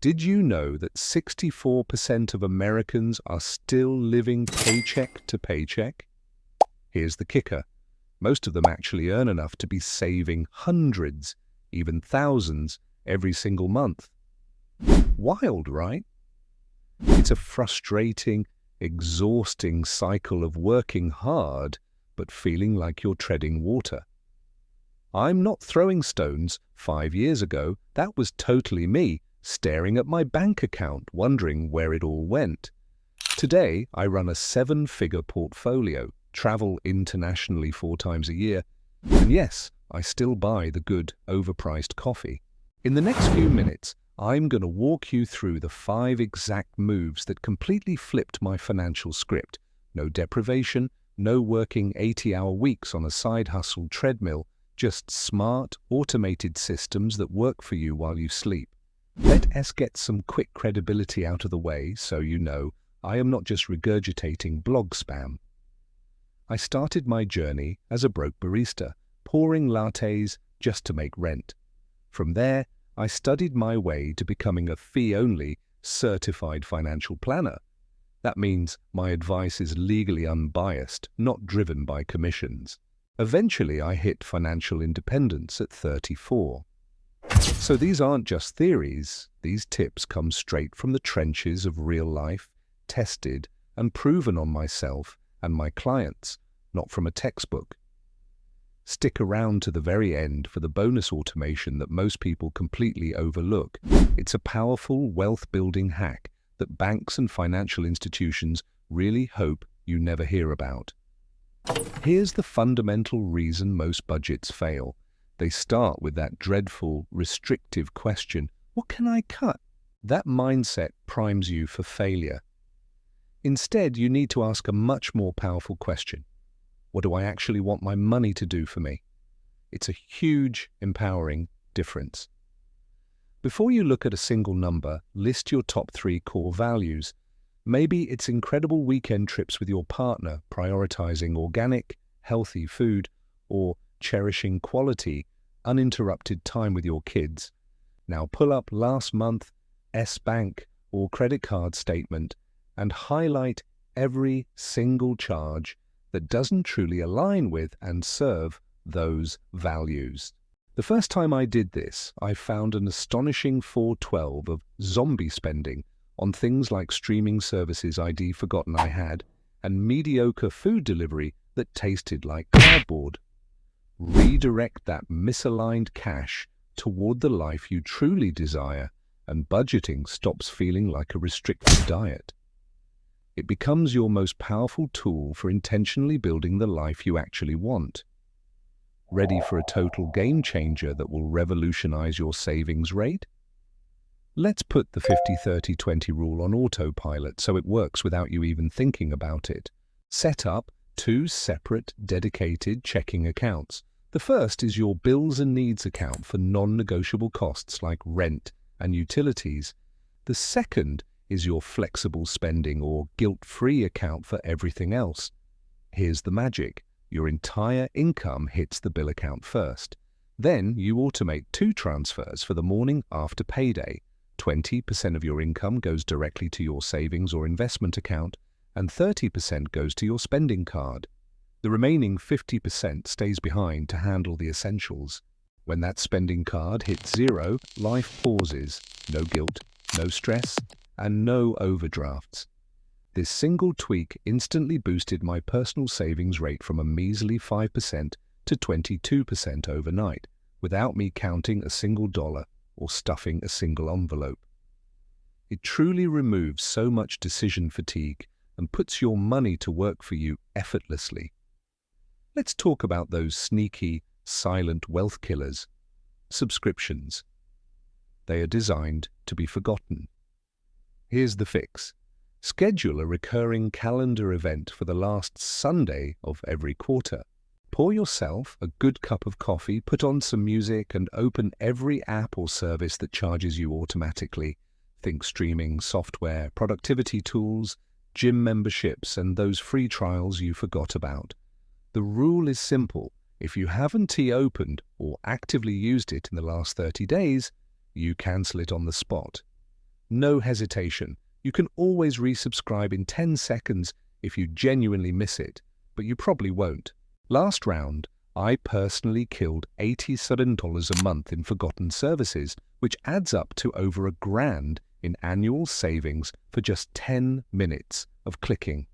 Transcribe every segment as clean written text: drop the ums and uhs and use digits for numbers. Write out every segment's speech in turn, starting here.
Did you know that 64% of Americans are still living paycheck to paycheck? Here's the kicker. Most of them actually earn enough to be saving hundreds, even thousands, every single month. Wild, right? It's a frustrating, exhausting cycle of working hard but feeling like you're treading water. I'm not throwing stones. 5 years ago, that was totally me, staring at my bank account, wondering where it all went. Today, I run a 7-figure portfolio, travel internationally 4 times a year, and yes, I still buy the good, overpriced coffee. In the next few minutes, I'm going to walk you through the 5 exact moves that completely flipped my financial script. No deprivation, no working 80-hour weeks on a side hustle treadmill, just smart, automated systems that work for you while you sleep. Let us get some quick credibility out of the way so you know I am not just regurgitating blog spam. I started my journey as a broke barista, pouring lattes just to make rent. From there, I studied my way to becoming a fee-only, certified financial planner. That means my advice is legally unbiased, not driven by commissions. Eventually, I hit financial independence at 34. So these aren't just theories. These tips come straight from the trenches of real life, tested and proven on myself and my clients, not from a textbook. Stick around to the very end for the bonus automation that most people completely overlook. It's a powerful wealth-building hack that banks and financial institutions really hope you never hear about. Here's the fundamental reason most budgets fail. They start with that dreadful, restrictive question, what can I cut? That mindset primes you for failure. Instead, you need to ask a much more powerful question. What do I actually want my money to do for me? It's a huge, empowering difference. Before you look at a single number, list your top 3 core values. Maybe it's incredible weekend trips with your partner, prioritizing organic, healthy food, or cherishing quality, uninterrupted time with your kids. Now pull up last month's bank or credit card statement and highlight every single charge that doesn't truly align with and serve those values. The first time I did this, I found an astonishing 412 of zombie spending on things like streaming services I'd forgotten I had and mediocre food delivery that tasted like cardboard. Redirect that misaligned cash toward the life you truly desire, and budgeting stops feeling like a restrictive diet. It becomes your most powerful tool for intentionally building the life you actually want. Ready for a total game changer that will revolutionize your savings rate? Let's put the 50-30-20 rule on autopilot so it works without you even thinking about it. Set up 2 separate, dedicated checking accounts. The first is your bills and needs account for non-negotiable costs like rent and utilities. The second is your flexible spending or guilt-free account for everything else. Here's the magic. Your entire income hits the bill account first. Then you automate 2 transfers for the morning after payday. 20% of your income goes directly to your savings or investment account, and 30% goes to your spending card. The remaining 50% stays behind to handle the essentials. When that spending card hits 0, life pauses. No guilt, no stress, and no overdrafts. This single tweak instantly boosted my personal savings rate from a measly 5% to 22% overnight, without me counting a single dollar or stuffing a single envelope. It truly removes so much decision fatigue and puts your money to work for you effortlessly. Let's talk about those sneaky, silent wealth killers, subscriptions. They are designed to be forgotten. Here's the fix. Schedule a recurring calendar event for the last Sunday of every quarter. Pour yourself a good cup of coffee, put on some music, and open every app or service that charges you automatically. Think streaming, software, productivity tools, gym memberships, and those free trials you forgot about. The rule is simple. If you haven't opened or actively used it in the last 30 days, you cancel it on the spot. No hesitation. You can always resubscribe in 10 seconds if you genuinely miss it, but you probably won't. Last round, I personally killed $87 a month in forgotten services, which adds up to over $1,000 in annual savings for just 10 minutes of clicking.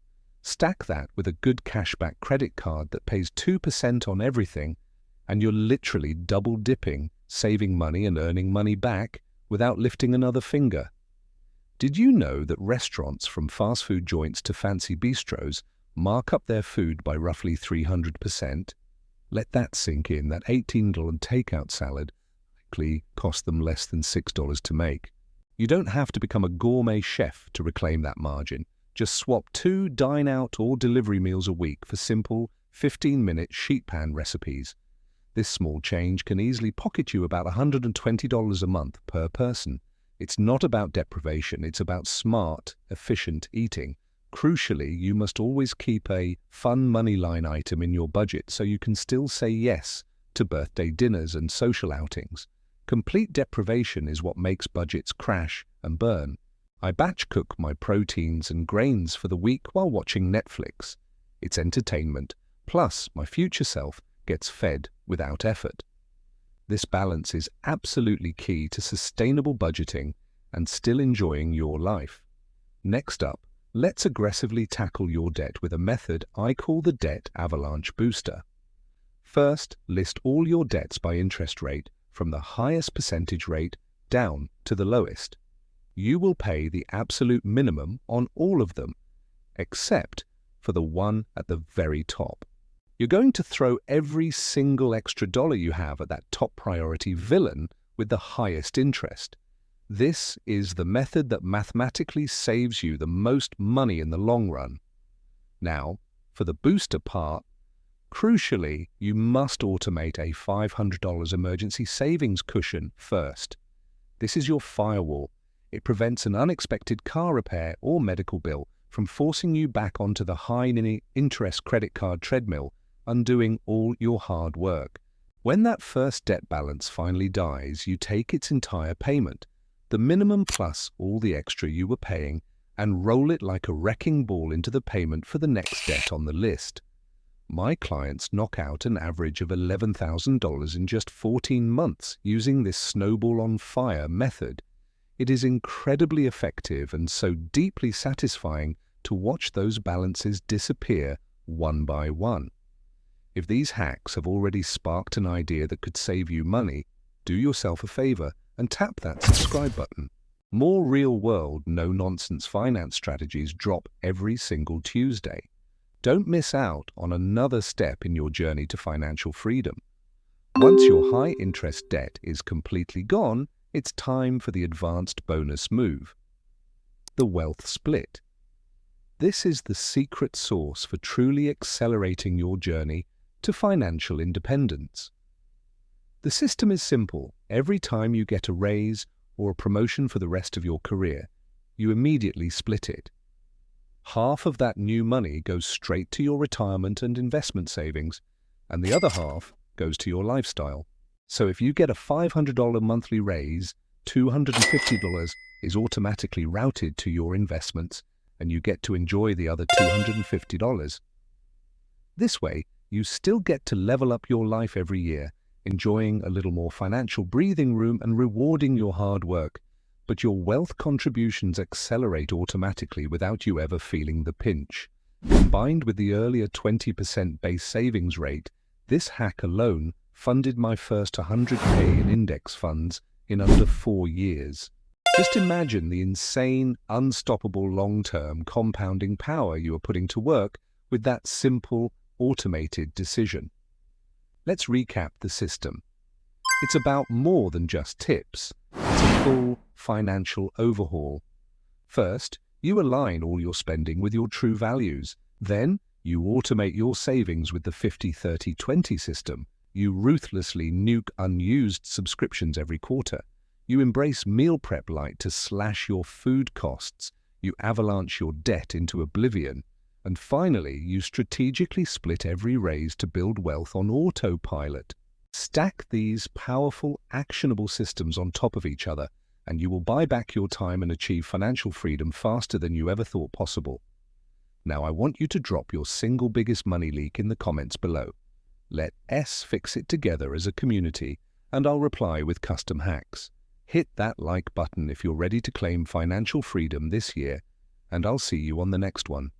Stack that with a good cashback credit card that pays 2% on everything, and you're literally double dipping, saving money and earning money back without lifting another finger. Did you know that restaurants from fast food joints to fancy bistros mark up their food by roughly 300%? Let that sink in. That $18 takeout salad likely cost them less than $6 to make. You don't have to become a gourmet chef to reclaim that margin. Just swap 2 dine-out or delivery meals a week for simple 15-minute sheet pan recipes. This small change can easily pocket you about $120 a month per person. It's not about deprivation, it's about smart, efficient eating. Crucially, you must always keep a fun money line item in your budget so you can still say yes to birthday dinners and social outings. Complete deprivation is what makes budgets crash and burn. I batch cook my proteins and grains for the week while watching Netflix. It's entertainment, plus my future self gets fed without effort. This balance is absolutely key to sustainable budgeting and still enjoying your life. Next up, let's aggressively tackle your debt with a method I call the Debt Avalanche Booster. First, list all your debts by interest rate from the highest percentage rate down to the lowest. You will pay the absolute minimum on all of them, except for the one at the very top. You're going to throw every single extra dollar you have at that top priority villain with the highest interest. This is the method that mathematically saves you the most money in the long run. Now, for the booster part, crucially, you must automate a $500 emergency savings cushion first. This is your firewall. It prevents an unexpected car repair or medical bill from forcing you back onto the high-interest credit card treadmill, undoing all your hard work. When that first debt balance finally dies, you take its entire payment, the minimum plus all the extra you were paying, and roll it like a wrecking ball into the payment for the next debt on the list. My clients knock out an average of $11,000 in just 14 months using this snowball on fire method. It is incredibly effective and so deeply satisfying to watch those balances disappear one by one. If these hacks have already sparked an idea that could save you money, do yourself a favor and tap that subscribe button. More real-world, no-nonsense finance strategies drop every single Tuesday. Don't miss out on another step in your journey to financial freedom. Once your high-interest debt is completely gone, it's time for the advanced bonus move, the wealth split. This is the secret sauce for truly accelerating your journey to financial independence. The system is simple. Every time you get a raise or a promotion for the rest of your career, you immediately split it. Half of that new money goes straight to your retirement and investment savings, and the other half goes to your lifestyle. So if you get a $500 monthly raise, $250 is automatically routed to your investments, and you get to enjoy the other $250. This way, you still get to level up your life every year, enjoying a little more financial breathing room and rewarding your hard work, but your wealth contributions accelerate automatically without you ever feeling the pinch. Combined with the earlier 20% base savings rate, this hack alone funded my first $100K in index funds in under 4 years. Just imagine the insane, unstoppable long-term compounding power you are putting to work with that simple, automated decision. Let's recap the system. It's about more than just tips. It's a full financial overhaul. First, you align all your spending with your true values. Then, you automate your savings with the 50-30-20 system. You ruthlessly nuke unused subscriptions every quarter. You embrace meal prep light to slash your food costs. You avalanche your debt into oblivion. And finally, you strategically split every raise to build wealth on autopilot. Stack these powerful, actionable systems on top of each other, and you will buy back your time and achieve financial freedom faster than you ever thought possible. Now I want you to drop your single biggest money leak in the comments below. Let S fix it together as a community, and I'll reply with custom hacks. Hit that like button if you're ready to claim financial freedom this year, and I'll see you on the next one.